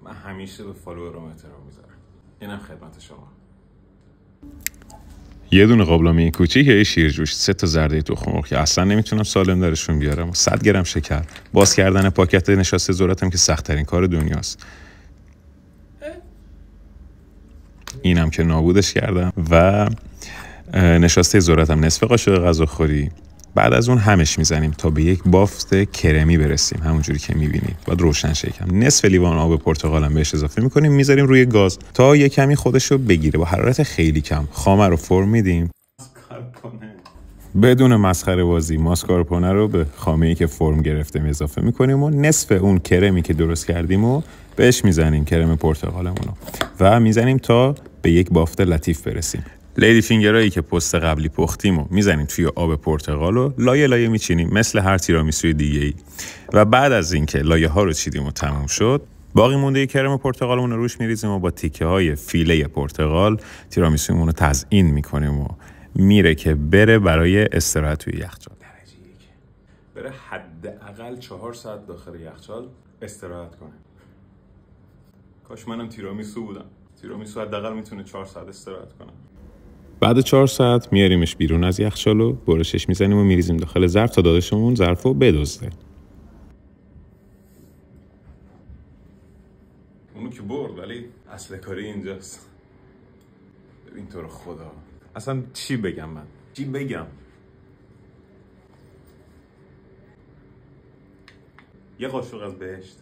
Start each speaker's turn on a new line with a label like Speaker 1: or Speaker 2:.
Speaker 1: من همیشه به فالوورام احترام میذارم. اینم خدمت شما.
Speaker 2: یه دونه قابلمه کوچیک یه شیرجوش، 3 تا زرده تخم مرغ که اصلا نمیتونم سالم درشون بیارم، 100 گرم شکر، باز کردن پاکت نشاسته ذرتم که سخت ترین کار دنیاست. اینم که نابودش کردم و نشاسته ذرتم نصف قاشق غذاخوری. بعد از اون همش میزنیم تا به یک بافت کرمی برسیم، همونجوری که میبینید. بعد روشن شکم نصف لیوان آب پرتقالم بهش اضافه میکنیم، میذاریم روی گاز تا یه کمی خودشو بگیره. با حرارت خیلی کم خامه رو فرم میدیم. بدون مسخره بازی ماسکارپونه رو به خامه‌ای که فرم گرفته اضافه میکنیم و نصف اون کرمی که درست کردیم و بهش میزنیم، کرم پرتقالمونو، و میزنیم تا به یک بافت لطیف برسیم. لیدی فینگرایی که پست قبلی پختیم و میزنیم توی آب پرتقال و لایه لایه میچینیم مثل هر تیرامیسوی دیگه ای. و بعد از اینکه لایه ها رو چیدیم و تموم شد، باقی مونده کرم پرتقالمون رو روش میریزیم و با تیکه های فیله پرتقال تیرامیسویمون رو تزیین میکنیم و میره که بره برای استراحت توی یخچال.
Speaker 1: درجه 1 بره حداقل 4 ساعت داخل یخچال استراحت کنه. کاش منم تیرامیسو بودم. تیرامیسو حداقل میتونه 4 ساعت استراحت کنه.
Speaker 2: بعد 4 ساعت میاریمش بیرون از یخچال و برشش میزنیم و میریزیم داخل ظرف تا داداشمون ظرفو بدزده.
Speaker 1: اونو که برد، ولی اصل کاری اینجاست. ببین تو رو خدا اصلا چی بگم من؟ چی بگم؟ یه قاشق از بهشت.